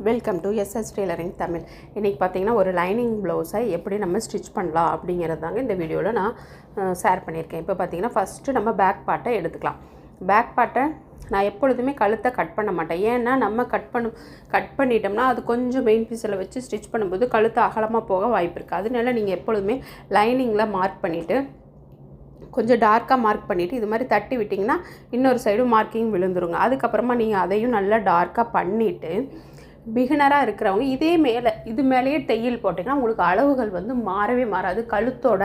Welcome to SS tailoring Tamil. இன்றைக்கி பார்த்திங்கன்னா ஒரு லைனிங் ப்ளவுஸை எப்படி நம்ம ஸ்டிச் பண்ணலாம் அப்படிங்கிறது தாங்க இந்த வீடியோவில் நான் ஷேர் பண்ணியிருக்கேன். இப்போ பார்த்திங்கன்னா ஃபஸ்ட்டு நம்ம பேக் பார்ட்டை எடுத்துக்கலாம். பேக் பார்ட்டை நான் எப்பொழுதுமே கழுத்தை கட் பண்ண மாட்டேன். ஏன்னா நம்ம கட் பண்ணிட்டோம்னா அது கொஞ்சம் மெயின் பீஸில் வச்சு ஸ்டிச் பண்ணும்போது கழுத்து அகலமாக போக வாய்ப்பு இருக்குது. அதனால நீங்கள் எப்பொழுதுமே லைனிங்கில் மார்க் பண்ணிவிட்டு கொஞ்சம் டார்க்காக மார்க் பண்ணிவிட்டு இது மாதிரி தட்டி விட்டிங்கன்னா இன்னொரு சைடும் மார்க்கிங் விழுந்துருங்க. அதுக்கப்புறமா நீங்கள் அதையும் நல்லா டார்க்காக பண்ணிவிட்டு பிகினராக இருக்கிறவங்க இது மேலேயே தையல் போட்டிங்கன்னா உங்களுக்கு அளவுகள் வந்து மாறவே மாறாது. கழுத்தோட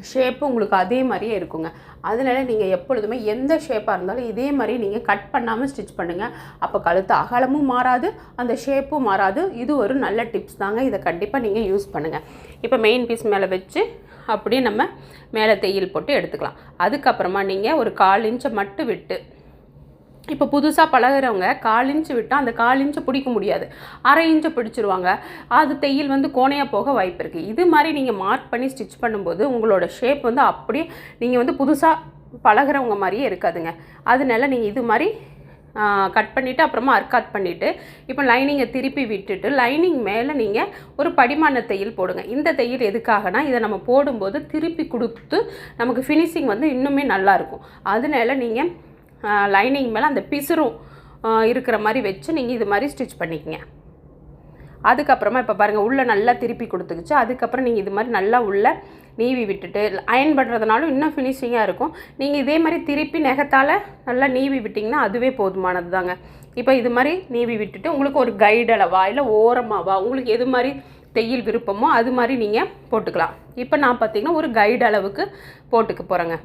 ஷேப்பு உங்களுக்கு அதே மாதிரியே இருக்குங்க. அதனால நீங்கள் எப்பொழுதுமே எந்த ஷேப்பாக இருந்தாலும் இதே மாதிரி நீங்கள் கட் பண்ணாமல் ஸ்டிச் பண்ணுங்கள். அப்போ கழுத்து அகலமும் மாறாது, அந்த ஷேப்பும் மாறாது. இது ஒரு நல்ல டிப்ஸ் தாங்க. இதை கண்டிப்பாக நீங்கள் யூஸ் பண்ணுங்கள். இப்போ மெயின் பீஸ் மேலே வச்சு அப்படியே நம்ம மேலே தையல் போட்டு எடுத்துக்கலாம். அதுக்கப்புறமா நீங்கள் ஒரு 1/4 இன்ச்சை மட்டும் விட்டு, இப்போ புதுசாக பழகிறவங்க 1/4 இன்ச்சு விட்டால் அந்த 1/4 இன்ச்சு பிடிக்க முடியாது, 1/2 இன்ச்சை பிடிச்சிருவாங்க. அது தையல் வந்து கோணையாக போக வாய்ப்பு இருக்குது. இது மாதிரி நீங்கள் மார்க் பண்ணி ஸ்டிச் பண்ணும்போது உங்களோட ஷேப் வந்து அப்படியே நீங்கள் வந்து புதுசாக பழகிறவங்க மாதிரியே இருக்காதுங்க. அதனால நீங்கள் இது மாதிரி கட் பண்ணிவிட்டு அப்புறமா அர்க்காட் பண்ணிவிட்டு இப்போ லைனிங்கை திருப்பி விட்டுட்டு லைனிங் மேலே நீங்கள் ஒரு படிமான தையல் போடுங்க. இந்த தையல் எதுக்காகனா இதை நம்ம போடும்போது திருப்பி கொடுத்து நமக்கு ஃபினிஷிங் வந்து இன்னுமே நல்லாயிருக்கும். அதனால நீங்கள் லைனிங் மேலே அந்த பிசுறும் இருக்கிற மாதிரி வச்சு நீங்கள் இது மாதிரி ஸ்டிச் பண்ணிக்கங்க. அதுக்கப்புறமா இப்போ பாருங்கள் உள்ளே நல்லா திருப்பி கொடுத்துக்குச்சு. அதுக்கப்புறம் நீங்கள் இது மாதிரி நல்லா உள்ளே நீவி விட்டுட்டு அயன் பண்ணுறதுனாலும் இன்னும் ஃபினிஷிங்காக இருக்கும். நீங்கள் இதே மாதிரி திருப்பி நெகத்தால் நல்லா நீவி விட்டிங்கன்னா அதுவே போதுமானது தாங்க. இப்போ இது மாதிரி நீவி விட்டுட்டு உங்களுக்கு ஒரு கைடளவா இல்லை ஓரமாவா உங்களுக்கு எது மாதிரி தையல் விருப்பமோ அது மாதிரி நீங்கள் போட்டுக்கலாம். இப்போ நான் பார்த்திங்கன்னா ஒரு கைடு அளவுக்கு போட்டுக்க போகிறேங்க.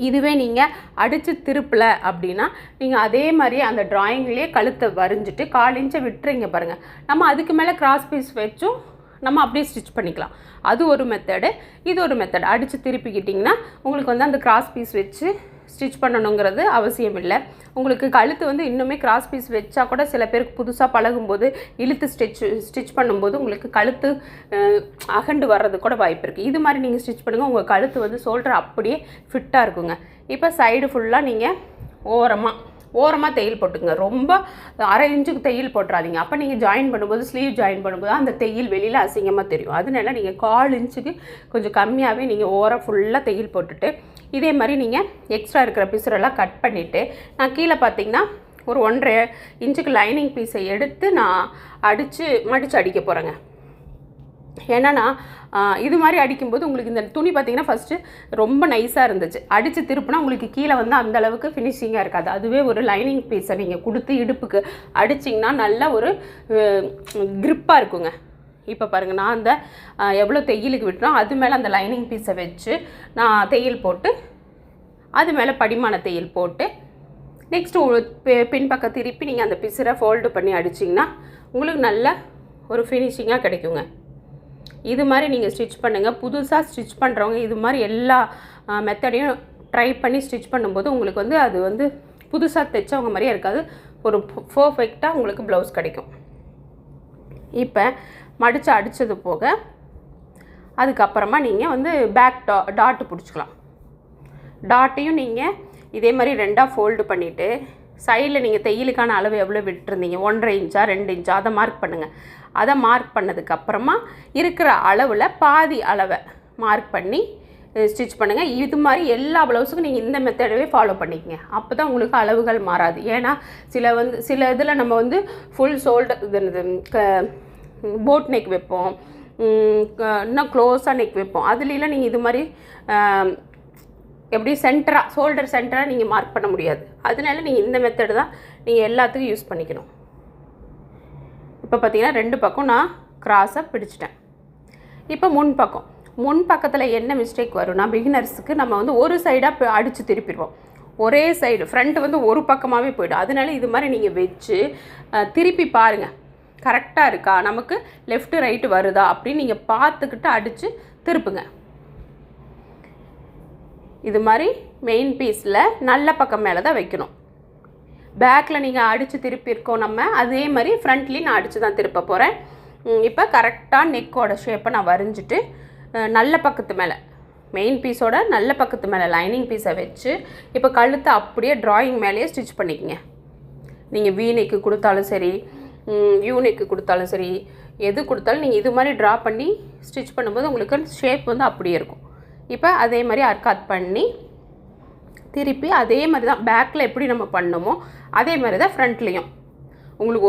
இதுவே நீங்கள் அடித்து திருப்பலை அப்படின்னா நீங்கள் அதே மாதிரி அந்த ட்ராயிங்லேயே கழுத்தை வரைஞ்சிட்டு 1/4 இன்ச்சை விட்டுறீங்க பாருங்கள். நம்ம அதுக்கு மேலே கிராஸ் பீஸ் வச்சும் நம்ம அப்படியே ஸ்டிச் பண்ணிக்கலாம். அது ஒரு மெத்தடு. இது ஒரு மெத்தட். அடித்து திருப்பிக்கிட்டிங்கன்னா உங்களுக்கு வந்து அந்த கிராஸ் பீஸ் வச்சு ஸ்டிச் பண்ணணுங்கிறது அவசியம் இல்லை. உங்களுக்கு கழுத்து வந்து இன்னுமே கிராஸ் பீஸ் வச்சா கூட சில பேருக்கு புதுசாக பழகும்போது இழுத்து ஸ்டிச் பண்ணும்போது உங்களுக்கு கழுத்து அகண்டு வர்றது கூட வாய்ப்பு இருக்குது. இது மாதிரி நீங்கள் ஸ்டிச் பண்ணுங்கள். உங்கள் கழுத்து வந்து ஷோல்டர் அப்படியே ஃபிட்டாக இருக்குங்க. இப்போ சைடு ஃபுல்லாக நீங்கள் ஓரமாக தையல் போட்டுங்க. ரொம்ப 1/2 இன்ச்சுக்கு தையல் போட்டுறாதீங்க. அப்போ நீங்கள் ஜாயின் பண்ணும்போது ஸ்லீவ் ஜாயின் பண்ணும்போது அந்த தையல் வெளியில் அசிங்கமாக தெரியும். அதனால நீங்கள் 1/4 இன்ச்சுக்கு கொஞ்சம் கம்மியாகவே நீங்கள் ஓரம் ஃபுல்லாக தையல் போட்டுட்டு இதே மாதிரி நீங்கள் எக்ஸ்ட்ரா இருக்கிற பிசுரெல்லாம் கட் பண்ணிவிட்டு நான் கீழே பார்த்தீங்கன்னா ஒரு 1.5 இன்ச்சுக்கு லைனிங் பீஸை எடுத்து நான் மடித்து அடிக்க போகிறேங்க. ஏன்னா இது மாதிரி அடிக்கும்போது உங்களுக்கு இந்த துணி பார்த்திங்கன்னா ஃபஸ்ட்டு ரொம்ப நைஸாக இருந்துச்சு. அடித்து திருப்பினா உங்களுக்கு கீழே வந்து அந்தளவுக்கு ஃபினிஷிங்காக இருக்காது. அதுவே ஒரு லைனிங் பீஸை நீங்கள் கொடுத்து இடுப்புக்கு அடிச்சிங்கன்னா நல்ல ஒரு க்ரிப்பாக இருக்குங்க. இப்போ பாருங்கள், நான் அந்த எவ்வளோ தையலுக்கு விட்டுறோம் அது மேலே அந்த லைனிங் பீஸை வச்சு நான் தையல் போட்டு அது மேலே படிமான தையல் போட்டு நெக்ஸ்ட்டு பின்பக்கம் திருப்பி நீங்கள் அந்த பிசுரை ஃபோல்டு பண்ணி அடிச்சிங்கன்னா உங்களுக்கு நல்ல ஒரு ஃபினிஷிங்காக கிடைக்குங்க. இது மாதிரி நீங்கள் ஸ்டிச் பண்ணுங்கள். புதுசாக ஸ்டிச் பண்ணுறவங்க இது மாதிரி எல்லா மெத்தடையும் ட்ரை பண்ணி ஸ்டிச் பண்ணும்போது உங்களுக்கு வந்து அது வந்து புதுசாக தைச்சவங்க மாதிரியே இருக்காது. ஒரு பர்ஃபெக்டாக உங்களுக்கு ப்ளவுஸ் கிடைக்கும். இப்போ மடித்து அடித்தது போக அதுக்கப்புறமா நீங்கள் வந்து பேக் டாட்டு பிடிச்சிக்கலாம். டாட்டையும் நீங்கள் இதே மாதிரி 2ஆக ஃபோல்டு பண்ணிவிட்டு சைடில் நீங்கள் தையலுக்கான அளவு எவ்வளோ விட்டுருந்தீங்க 1.5 இன்ச்சா 2 இன்ச்சா அதை மார்க் பண்ணுங்கள். அதை மார்க் பண்ணதுக்கப்புறமா இருக்கிற அளவில் பாதி அளவை மார்க் பண்ணி ஸ்டிச் பண்ணுங்கள். இது மாதிரி எல்லா ப்ளவுஸுக்கும் நீங்கள் இந்த மெத்தடவே ஃபாலோ பண்ணிக்கங்க. அப்போ தான் உங்களுக்கு அளவுகள் மாறாது. ஏன்னா சில இதில் நம்ம வந்து ஃபுல் ஷோல்டர் போட் நெக் வைப்போம், இன்னும் க்ளோஸாக நெக் வைப்போம். அதுலாம் நீங்கள் இது மாதிரி எப்படி ஷோல்டர் சென்டராக நீங்கள் மார்க் பண்ண முடியாது. அதனால நீங்கள் இந்த மெத்தடு தான் நீங்கள் எல்லாத்துக்கும் யூஸ் பண்ணிக்கணும். இப்போ பார்த்தீங்கன்னா 2 பக்கம் நான் கிராஸாக பிடிச்சிட்டேன். இப்போ முன் பக்கத்தில் என்ன மிஸ்டேக் வரும்னா பிகினர்ஸுக்கு நம்ம வந்து ஒரு சைடாக அடித்து திருப்பிடுவோம். ஒரே சைடு ஃப்ரண்ட் வந்து ஒரு பக்கமாகவே போய்டும். அதனால இது மாதிரி நீங்கள் வச்சு திருப்பி பாருங்கள், கரெக்டாக இருக்கா, நமக்கு லெஃப்ட்டு ரைட்டு வருதா அப்படின்னு நீங்கள் பார்த்துக்கிட்டு அடித்து திருப்புங்க. இது மாதிரி மெயின் பீஸில் நல்ல பக்கம் மேலே தான் வைக்கணும். பேக்கில் நீங்கள் அடித்து திருப்பியிருக்கோம் நம்ம, அதே மாதிரி ஃப்ரண்ட்லேயும் நான் அடித்து தான் திருப்ப போகிறேன். இப்போ கரெக்டாக நெக்கோட ஷேப்பை நான் வரைஞ்சிட்டு நல்ல பக்கத்து மேலே மெயின் பீஸோட நல்ல பக்கத்து மேலே லைனிங் பீஸை வச்சு இப்போ கழுத்தை அப்படியே ட்ராயிங் மேலேயே ஸ்டிச் பண்ணிக்கங்க. நீங்கள் வீணைக்கு கொடுத்தாலும் சரி, யூனிக்கு கொடுத்தாலும் சரி, எது கொடுத்தாலும் நீங்கள் இது மாதிரி ட்ரா பண்ணி ஸ்டிச் பண்ணும்போது உங்களுக்கு ஷேப் வந்து அப்படியே இருக்கும். இப்போ அதே மாதிரி கட் பண்ணி திருப்பி அதே மாதிரி தான் பேக்கில் எப்படி நம்ம பண்ணோமோ அதே மாதிரி தான் ஃப்ரண்ட்லேயும் உங்களுக்கு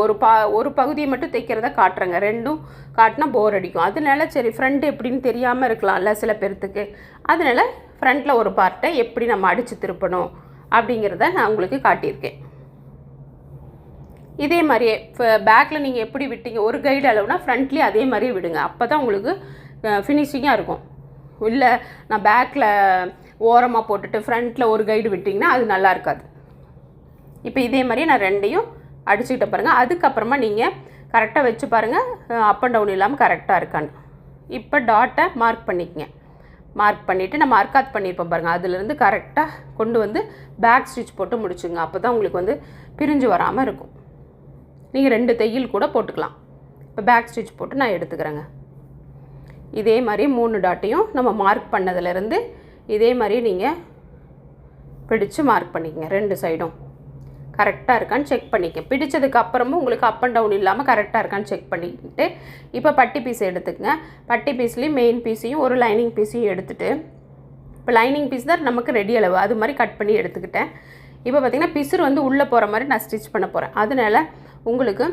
ஒரு பகுதியை மட்டும் தைக்கிறத காட்டுறேங்க. ரெண்டும் காட்டினா போர் அடிக்கும். அதனால சரி ஃப்ரண்ட் எப்படின்னு தெரியாமல் இருக்கலாம்ல சில பேர்த்துக்கு, அதனால ஃப்ரண்ட்டில் ஒரு பார்ட்டை எப்படி நம்ம அடித்து திருப்பணும் அப்படிங்கிறத நான் உங்களுக்கு காட்டியிருக்கேன். இதே மாதிரியே பேக்கில் நீங்கள் எப்படி விட்டீங்க ஒரு கைடு அளவுனா ஃப்ரண்ட்லேயே அதே மாதிரியே விடுங்க. அப்போ தான் உங்களுக்கு ஃபினிஷிங்காக இருக்கும். இல்லை நான் பேக்கில் ஓரமாக போட்டுட்டு ஃப்ரண்ட்டில் ஒரு கைடு விட்டிங்கன்னா அது நல்லா இருக்காது. இப்போ இதே மாதிரி நான் ரெண்டையும் அடிச்சுக்கிட்ட பாருங்கள். அதுக்கப்புறமா நீங்கள் கரெக்டாக வச்சு பாருங்கள் அப் அண்ட் டவுன் இல்லாமல் கரெக்டாக இருக்கான்னு. இப்போ டாட்டை மார்க் பண்ணிக்கங்க. மார்க் பண்ணிவிட்டு நான் மார்க்காத் பண்ணியிருப்பேன் பாருங்கள், அதுலேருந்து கரெக்டாக கொண்டு வந்து பேக் ஸ்டிச் போட்டு முடிச்சுங்க. அப்போ தான் உங்களுக்கு வந்து பிரிஞ்சு வராமல் இருக்கும். நீங்கள் 2 தையல் கூட போட்டுக்கலாம். இப்போ பேக் ஸ்டிச் போட்டு நான் எடுத்துக்கிறேங்க. இதே மாதிரி 3 டாட்டையும் நம்ம மார்க் பண்ணதுலேருந்து இதே மாதிரி நீங்கள் பிடிச்சு மார்க் பண்ணிக்கங்க. 2 சைடும் கரெக்டாக இருக்கான்னு செக் பண்ணிக்க. பிடிச்சதுக்கு அப்புறமும் உங்களுக்கு அப் அண்ட் டவுன் இல்லாமல் கரெக்டாக இருக்கான்னு செக் பண்ணிக்கிட்டு இப்போ பட்டி பீஸ் எடுத்துக்கங்க. பட்டி பீஸ்லேயும் மெயின் பீஸையும் ஒரு லைனிங் பீஸையும் எடுத்துகிட்டு, இப்போ லைனிங் பீஸ் தான் நமக்கு ரெடி அளவு, அது மாதிரி கட் பண்ணி எடுத்துக்கிட்டேன். இப்போ பார்த்திங்கன்னா பிசுறு வந்து உள்ளே போகிற மாதிரி நான் ஸ்டிச் பண்ண போகிறேன். அதனால் உங்களுக்கு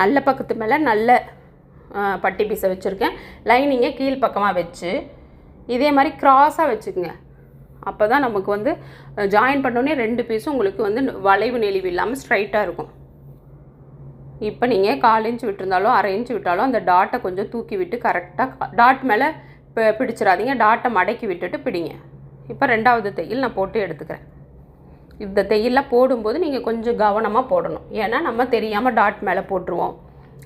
நல்ல பக்கத்து மேலே நல்ல பட்டி பீஸை வச்சுருக்கேன். லைனிங்கை கீழ் பக்கமாக வச்சு இதே மாதிரி க்ராஸாக வச்சுக்கோங்க. அப்போ தான் நமக்கு வந்து ஜாயின் பண்ணோடனே 2 பீஸும் உங்களுக்கு வந்து வளைவு நெளிவு இல்லாமல் ஸ்ட்ரைட்டாக இருக்கும். இப்போ நீங்கள் 1/4 இன்ச் விட்டுருந்தாலும் 1/2 இன்ச் விட்டாலும் அந்த டாட்டை கொஞ்சம் தூக்கி விட்டு கரெக்டாக டாட் மேலே பிடிச்சிடாதீங்க. டாட்டை மடக்கி விட்டுட்டு பிடிங்க. இப்போ 2வது தையல் நான் போட்டு எடுத்துக்கிறேன். இந்த தையலில் போடும்போது நீங்கள் கொஞ்சம் கவனமாக போடணும். ஏன்னா நம்ம தெரியாமல் டாட் மேலே போட்டுருவோம்.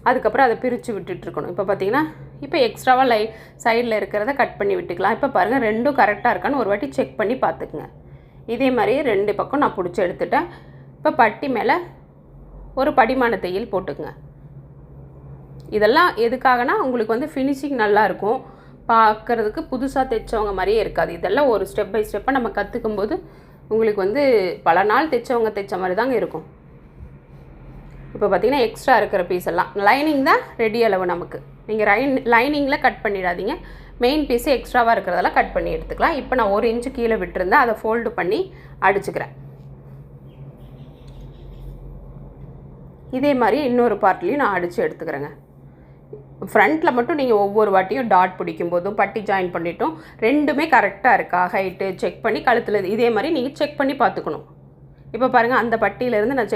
அதுக்கப்புறம் அதை பிரித்து விட்டுட்டுருக்கணும். இப்போ பார்த்தீங்கன்னா இப்போ எக்ஸ்ட்ராவாக சைடில் இருக்கிறத கட் பண்ணி விட்டுக்கலாம். இப்போ பாருங்கள் 2ம் கரெக்டாக இருக்கான்னு ஒரு வாட்டி செக் பண்ணி பார்த்துக்குங்க. இதே மாதிரி 2 பக்கம் நான் பிடிச்சி எடுத்துட்டேன். இப்போ பட்டி மேலே ஒரு படிமான தையல் போட்டுக்குங்க. இதெல்லாம் எதுக்காகனா உங்களுக்கு வந்து ஃபினிஷிங் நல்லாயிருக்கும், பார்க்குறதுக்கு புதுசாக தைச்சவங்க மாதிரியே இருக்காது. இதெல்லாம் ஒரு ஸ்டெப் பை ஸ்டெப்பாக நம்ம கற்றுக்கும் போது உங்களுக்கு வந்து பல நாள் தைச்சவங்க தைச்ச மாதிரி தாங்க இருக்கும். இப்போ பார்த்திங்கன்னா எக்ஸ்ட்ரா இருக்கிற பீஸ் எல்லாம் லைனிங் தான் ரெடி அளவு நமக்கு. நீங்கள் லைனிங்கில் கட் பண்ணிடாதீங்க. மெயின் பீஸு எக்ஸ்ட்ராவாக இருக்கிறதெல்லாம் கட் பண்ணி எடுத்துக்கலாம். இப்போ நான் 1 இன்ச்சு கீழே விட்டுருந்தேன், அதை ஃபோல்டு பண்ணி அடிச்சுக்கிறேன். இதே மாதிரி இன்னொரு பார்ட்லேயும் நான் அடித்து எடுத்துக்கிறேங்க. ஃப்ரண்ட்டில் மட்டும் நீங்கள் ஒவ்வொரு வாட்டியும் டாட் பிடிக்கும் போதும் பட்டி ஜாயின் பண்ணிட்டோம் 2மே கரெக்டாக இருக்கா ஹைட்டு செக் பண்ணி கழுத்தில் இதே மாதிரி நீங்கள் செக் பண்ணி பார்த்துக்கணும். இப்போ பாருங்கள் அந்த பட்டியிலேருந்து நான்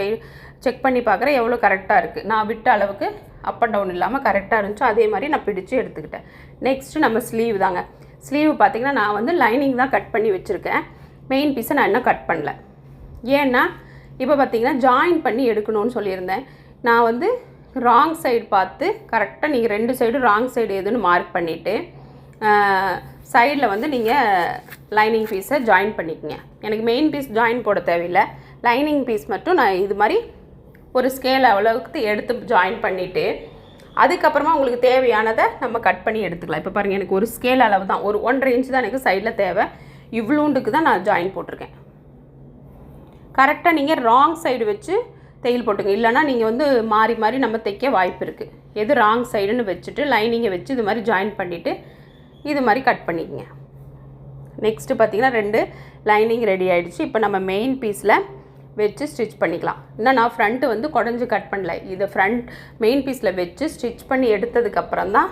செக் பண்ணி பார்க்குறேன் எவ்வளோ கரெக்டாக இருக்குது. நான் விட்ட அளவுக்கு அப் அண்ட் டவுன் இல்லாமல் கரெக்டாக இருந்துச்சு. அதே மாதிரி நான் பிடிச்சி எடுத்துக்கிட்டேன். நெக்ஸ்ட்டு நம்ம ஸ்லீவ் தாங்க. ஸ்லீவ் பார்த்திங்கன்னா நான் வந்து லைனிங் தான் கட் பண்ணி வச்சுருக்கேன். மெயின் பீஸை நான் இன்னும் கட் பண்ணல. ஏன்னா இப்போ பார்த்திங்கன்னா ஜாயின் பண்ணி எடுக்கணும்னு சொல்லியிருந்தேன். நான் வந்து ராங் சைடு பார்த்து கரெக்டாக நீங்கள் 2 சைடும் ராங் சைடு எதுன்னு மார்க் பண்ணிவிட்டு சைடில் வந்து நீங்கள் லைனிங் பீஸை ஜாயின் பண்ணிக்கங்க. எனக்கு மெயின் பீஸ் ஜாயின் போட தேவையில்லை. லைனிங் பீஸ் மட்டும் நான் இது மாதிரி ஒரு ஸ்கேல் அளவுக்கு எடுத்து ஜாயின் பண்ணிவிட்டு அதுக்கப்புறமா உங்களுக்கு தேவையானதை நம்ம கட் பண்ணி எடுத்துக்கலாம். இப்போ பாருங்கள் எனக்கு ஒரு ஸ்கேல் அளவு தான், ஒரு 1.5 இன்ச் தான் எனக்கு சைடில் தேவை. இவ்வளோண்டுக்கு தான் நான் ஜாயின் போட்டிருக்கேன். கரெக்டாக நீங்கள் ராங் சைடு வச்சு தையல் போட்டுங்க. இல்லைனா நீங்கள் வந்து மாறி மாறி நம்ம தைக்க வாய்ப்பு இருக்குது. எது ராங் சைடுன்னு வச்சுட்டு லைனிங்கை வச்சு இது மாதிரி ஜாயின் பண்ணிவிட்டு இது மாதிரி கட் பண்ணிக்கங்க. நெக்ஸ்ட்டு பார்த்திங்கன்னா 2 லைனிங் ரெடி ஆகிடுச்சு. இப்போ நம்ம மெயின் பீஸில் வச்சு ஸ்டிச் பண்ணிக்கலாம். இன்னும் நான் ஃப்ரண்ட்டு வந்து குடஞ்சி கட் பண்ணல. இதை மெயின் பீஸில் வச்சு ஸ்டிச் பண்ணி எடுத்ததுக்கப்புறம் தான்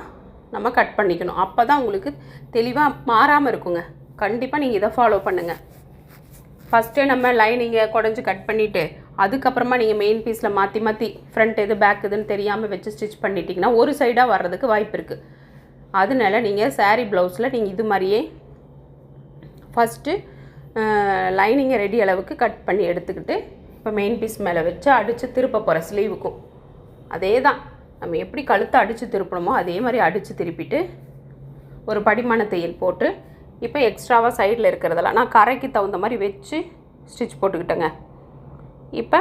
நம்ம கட் பண்ணிக்கணும். அப்போ தான் உங்களுக்கு தெளிவாக மாறாமல் இருக்குங்க. கண்டிப்பாக நீங்கள் இதை ஃபாலோ பண்ணுங்கள். ஃபஸ்ட்டே நம்ம லைனிங்கை குடஞ்சி கட் பண்ணிவிட்டு அதுக்கப்புறமா நீங்கள் மெயின் பீஸில் மாற்றி ஃப்ரண்ட் எது பேக் எதுன்னு தெரியாமல் வச்சு ஸ்டிச் பண்ணிட்டீங்கன்னா ஒரு சைடாக வர்றதுக்கு வாய்ப்பு இருக்குது. அதனால நீங்கள் சாரீ ப்ளவுஸில் நீங்கள் இது மாதிரியே ஃபஸ்ட்டு லைனிங்கை ரெடி அளவுக்கு கட் பண்ணி எடுத்துக்கிட்டு இப்போ மெயின் பீஸ் மேலே வச்சு அடித்து திருப்ப போகிற ஸ்லீவுக்கும் அதே தான் நம்ம எப்படி கழுத்தை அடித்து திருப்பணுமோ அதே மாதிரி அடித்து திருப்பிட்டு ஒரு படிமான தையல் போட்டு இப்போ எக்ஸ்ட்ராவாக சைடில் இருக்கிறதெல்லாம் நான் கரைக்கு தகுந்த மாதிரி வச்சு ஸ்டிச் போட்டுக்கிட்டேங்க. இப்போ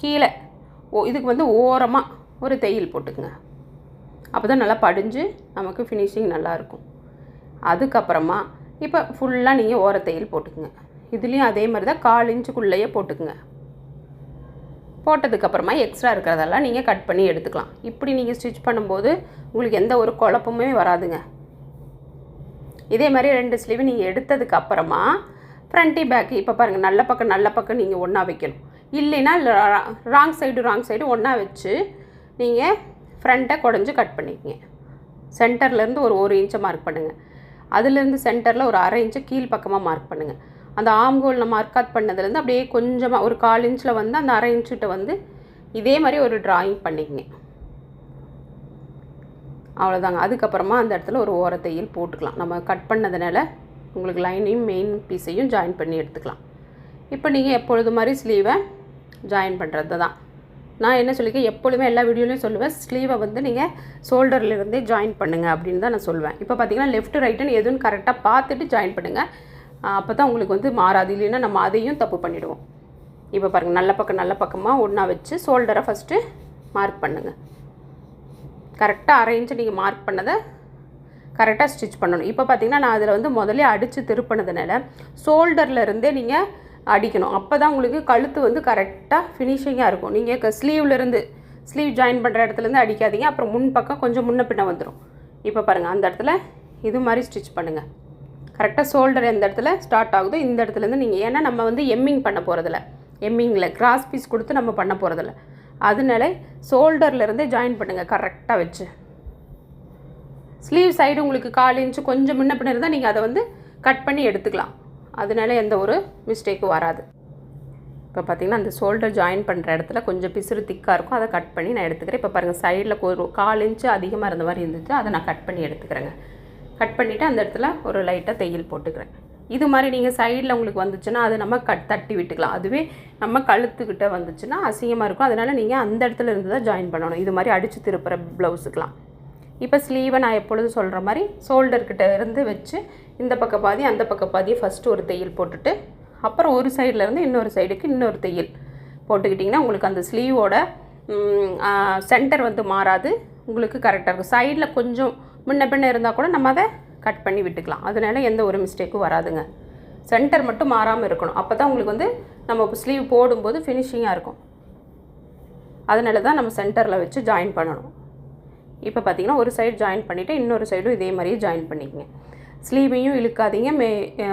கீழே இதுக்கு வந்து ஓரமாக ஒரு தையல் போட்டுக்குங்க. அப்போ தான் நல்லா படிஞ்சு நமக்கு ஃபினிஷிங் நல்லாயிருக்கும். அதுக்கப்புறமா இப்போ ஃபுல்லாக நீங்கள் ஓர தையல் போட்டுக்குங்க. இதுலேயும் அதே மாதிரி தான் 1/4 இன்ச்சுக்குள்ளேயே போட்டுக்குங்க. போட்டதுக்கப்புறமா எக்ஸ்ட்ரா இருக்கிறதெல்லாம் நீங்கள் கட் பண்ணி எடுத்துக்கலாம். இப்படி நீங்கள் ஸ்டிச் பண்ணும்போது உங்களுக்கு எந்த ஒரு குழப்பமே வராதுங்க. இதே மாதிரி 2 ஸ்லீவ் நீங்கள் எடுத்ததுக்கப்புறமா ஃப்ரண்ட்டி பேக்கு இப்போ பாருங்கள், நல்ல பக்கம் நீங்கள் ஒன்றா வைக்கணும். இல்லைன்னா ராங் சைடு ஒன்றா வச்சு நீங்கள் ஃப்ரண்ட்டை குடஞ்சி கட் பண்ணிக்கங்க. சென்டர்லேருந்து ஒரு 1 இன்ச்சை மார்க் பண்ணுங்கள். அதுலேருந்து சென்டரில் ஒரு 1/2 இன்ச்சு கீழ் பக்கமாக மார்க் பண்ணுங்கள். அந்த ஆம்கோல் நம்ம மார்க் பண்ணதுலேருந்து அப்படியே கொஞ்சமாக ஒரு 1/4 இன்ச்சில் வந்து அந்த 1/2 இன்ச்சுகிட்ட வந்து இதே மாதிரி ஒரு ட்ராயிங் பண்ணிக்கங்க. அவ்வளோதாங்க. அதுக்கப்புறமா அந்த இடத்துல ஒரு ஓரத்தையில் போட்டுக்கலாம். நம்ம கட் பண்ணதுனால உங்களுக்கு லைனையும் மெயின் பீஸையும் ஜாயின் பண்ணி எடுத்துக்கலாம். இப்போ நீங்கள் எப்பொழுது மாதிரி ஸ்லீவை ஜாயின் பண்ணுறது தான். நான் என்ன சொல்லியிருக்கேன், எப்பொழுதுமே எல்லா வீடியோலையும் சொல்லுவேன், ஸ்லீவை வந்து நீங்கள் ஷோல்டர்லேருந்தே ஜாயின் பண்ணுங்கள் அப்படின்னு தான் நான் சொல்லுவேன். இப்போ பார்த்தீங்கன்னா லெஃப்ட் ரைட்டுன்னு எதுவும் கரெக்டாக பார்த்துட்டு ஜாயின் பண்ணுங்கள். அப்போ தான் உங்களுக்கு வந்து மாறாது. இல்லைன்னா நம்ம அதையும் தப்பு பண்ணிவிடுவோம். இப்போ பாருங்கள், நல்ல பக்கமாக ஒன்றா வச்சு ஷோல்டரை ஃபஸ்ட்டு மார்க் பண்ணுங்கள். கரெக்டாக 1/2 இன்ச்சு நீங்கள் மார்க் பண்ணதை கரெக்டாக ஸ்டிச் பண்ணணும். இப்போ பார்த்தீங்கன்னா நான் அதில் வந்து முதல்ல அடித்து திருப்பினதுனால ஷோல்டர்லேருந்தே நீங்கள் அடிக்கணும். அப்போ தான் உங்களுக்கு கழுத்து வந்து கரெக்டாக ஃபினிஷிங்காக இருக்கும். நீங்கள் ஸ்லீவ் ஜாயின் பண்ணுற இடத்துலேருந்து அடிக்காதீங்க. அப்புறம் முன் பக்கம் கொஞ்சம் முன்ன பின்ன வந்துடும். இப்போ பாருங்கள், அந்த இடத்துல இது மாதிரி ஸ்டிச் பண்ணுங்கள். கரெக்டாக ஷோல்டர் எந்த இடத்துல ஸ்டார்ட் ஆகுதோ இந்த இடத்துலேருந்து நீங்கள், ஏன்னா நம்ம வந்து எம்மிங் பண்ண போகிறதில்ல, எம்மிங்கில் கிராஸ் பீஸ் கொடுத்து நம்ம பண்ண போகிறதில்ல, அதனால ஷோல்டர்லேருந்தே ஜாயின் பண்ணுங்கள் கரெக்டாக வச்சு. ஸ்லீவ் சைடு உங்களுக்கு 1/4 இன்ச்சு கொஞ்சம் முன்ன பின்ன இருந்தால் நீங்கள் அதை வந்து கட் பண்ணி எடுத்துக்கலாம். அதனால எந்த ஒரு மிஸ்டேக்கும் வராது. இப்போ பார்த்திங்கன்னா அந்த ஷோல்டர் ஜாயின் பண்ணுற இடத்துல கொஞ்சம் பிசுறு திக்காக இருக்கும், அதை கட் பண்ணி நான் எடுத்துக்கிறேன். இப்போ பாருங்கள், சைடில் ஒரு 1/4 இன்ச்சு அதிகமாக இருந்த மாதிரி இருந்துச்சு, அதை நான் கட் பண்ணி எடுத்துக்கிறேங்க. கட் பண்ணிவிட்டு அந்த இடத்துல ஒரு லைட்டாக தையல் போட்டுக்கிறேன். இது மாதிரி நீங்கள் சைடில் உங்களுக்கு வந்துச்சுன்னா அது நம்ம தட்டி விட்டுக்கலாம். அதுவே நம்ம கழுத்துக்கிட்ட வந்துச்சுன்னா அசிங்கமாக இருக்கும். அதனால் நீங்கள் அந்த இடத்துல இருந்து தான் ஜாயின் பண்ணணும். இது மாதிரி அடித்து திருப்புற ப்ளவுஸுக்கெலாம். இப்போ ஸ்லீவை நான் எப்பொழுதும் சொல்கிற மாதிரி ஷோல்டர்கிட்ட இருந்து வச்சு இந்த பக்கம் பாதி அந்த பக்கம் பாதி ஃபஸ்ட்டு ஒரு தையல் போட்டுட்டு அப்புறம் ஒரு சைட்லேருந்து இன்னொரு சைடுக்கு இன்னொரு தையல் போட்டுக்கிட்டிங்கன்னா உங்களுக்கு அந்த ஸ்லீவோட சென்டர் வந்து மாறாது, உங்களுக்கு கரெக்டாக இருக்கும். சைடில் கொஞ்சம் முன்ன பின்ன இருந்தால் கூட நம்ம அதை கட் பண்ணி விட்டுக்கலாம். அதனால எந்த ஒரு மிஸ்டேக்கும் வராதுங்க. சென்டர் மட்டும் மாறாமல் இருக்கணும். அப்போ தான் உங்களுக்கு வந்து நம்ம ஸ்லீவ் போடும்போது ஃபினிஷிங்காக இருக்கும். அதனால தான் நம்ம சென்டரில் வச்சு ஜாயின் பண்ணணும். இப்போ பார்த்திங்கன்னா ஒரு சைடு ஜாயின் பண்ணிவிட்டு இன்னொரு சைடும் இதே மாதிரியே ஜாயின் பண்ணிக்கங்க. ஸ்லீவையும் இழுக்காதீங்க,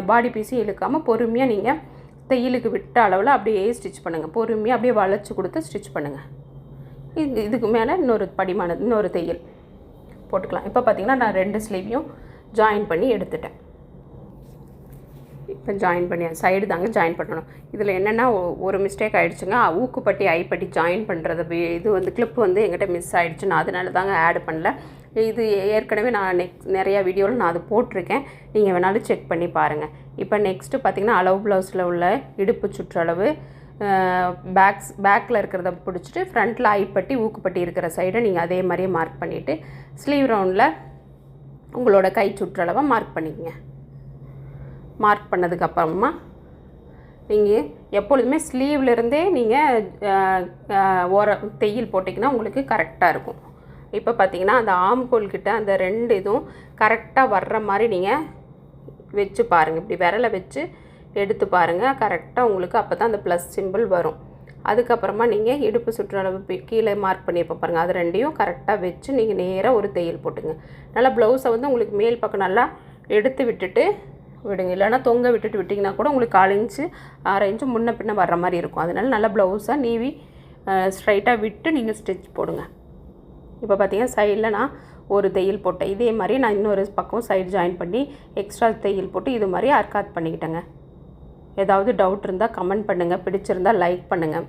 பாடி பீஸையும் இழுக்காமல் பொறுமையாக நீங்கள் தையலுக்கு விட்ட அளவில் அப்படியே ஸ்டிச் பண்ணுங்கள். பொறுமையாக அப்படியே வளைச்சி கொடுத்து ஸ்டிச் பண்ணுங்கள். இதுக்கு மேலே இன்னொரு தையல் போட்டுக்கலாம். இப்போ பார்த்திங்கன்னா நான் 2 ஸ்லீவையும் ஜாயின் பண்ணி எடுத்துட்டேன். இப்போ ஜாயின் பண்ணி சைடு தாங்க ஜாயின் பண்ணணும். இதில் என்னென்னா ஒரு மிஸ்டேக் ஆகிடுச்சுங்க. ஊக்குப்பட்டி ஐப்பட்டி ஜாயின் பண்ணுறது இது வந்து கிளிப் வந்து எங்கிட்ட மிஸ் ஆகிடுச்சு. நான் அதனால தாங்க ஆட் பண்ணல. இது ஏற்கனவே நான் நிறையா வீடியோவில் நான் அது போட்டிருக்கேன், நீங்கள் வேணாலும் செக் பண்ணி பாருங்கள். இப்போ நெக்ஸ்ட்டு பார்த்திங்கன்னா அளவு ப்ளவுஸில் உள்ள இடுப்பு சுற்றளவு பேக்கில் இருக்கிறத பிடிச்சிட்டு ஃப்ரண்ட்டில் ஐப்பட்டி ஊக்குப்பட்டி இருக்கிற சைடை நீங்கள் அதே மாதிரியே மார்க் பண்ணிவிட்டு ஸ்லீவ் ரவுண்டில் உங்களோட கை சுற்றளவை மார்க் பண்ணிக்கங்க. மார்க் பண்ணதுக்கப்புறமா நீங்கள் எப்பொழுதுமே ஸ்லீவ்லேருந்தே நீங்கள் தையல் போட்டிங்கன்னா உங்களுக்கு கரெக்டாக இருக்கும். இப்போ பார்த்தீங்கன்னா அந்த ஆம்கோல் கிட்ட அந்த 2 இதுவும் கரெக்டாக வர்ற மாதிரி நீங்கள் வச்சு பாருங்கள். இப்படி விரலை வச்சு எடுத்து பாருங்கள், கரெக்டாக உங்களுக்கு அப்போ தான் அந்த ப்ளஸ் சிம்பிள் வரும். அதுக்கப்புறமா நீங்கள் இடுப்பு சுற்றளவு கீழே மார்க் பண்ணியிருப்போம் பாருங்கள், அது 2யும் கரெக்டாக வச்சு நீங்கள் நேராக ஒரு தையல் போட்டுங்க. நல்லா ப்ளவுஸை வந்து உங்களுக்கு மேல் பக்கம் நல்லா எடுத்து விட்டுட்டு விடுங்க. இல்லைனா தொங்க விட்டிங்கன்னா கூட உங்களுக்கு 1/4 இன்ச்சு 1/2 இன்ச்சு முன்ன பின்ன வர்ற மாதிரி இருக்கும். அதனால நல்லா ப்ளவுஸை நீவி ஸ்ட்ரைட்டாக விட்டு நீங்கள் ஸ்டிச் போடுங்க. இப்போ பார்த்தீங்கன்னா சைடில் நான் ஒரு தையல் போட்டேன். இதே மாதிரி நான் இன்னொரு பக்கம் சைடு ஜாயின் பண்ணி எக்ஸ்ட்ரா தையல் போட்டு இது மாதிரி அர்க்காத் பண்ணிக்கிட்டேங்க. ஏதாவது டவுட் இருந்தால் கமெண்ட் பண்ணுங்கள், பிடிச்சிருந்தால் லைக் பண்ணுங்கள்.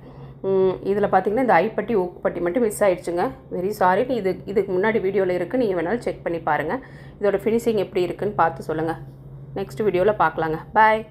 இதில் பார்த்திங்கன்னா இந்த ஐப்பட்டி ஊக்குப்பட்டி மட்டும் மிஸ் ஆகிடுச்சுங்க, வெரி சாரி. இதுக்கு முன்னாடி வீடியோவில் இருக்குது, நீங்கள் வேணாலும் செக் பண்ணி பாருங்கள். இதோட ஃபினிஷிங் எப்படி இருக்குதுன்னு பார்த்து சொல்லுங்கள். நெக்ஸ்ட் வீடியோவில் பார்க்கலாங்க. பாய்.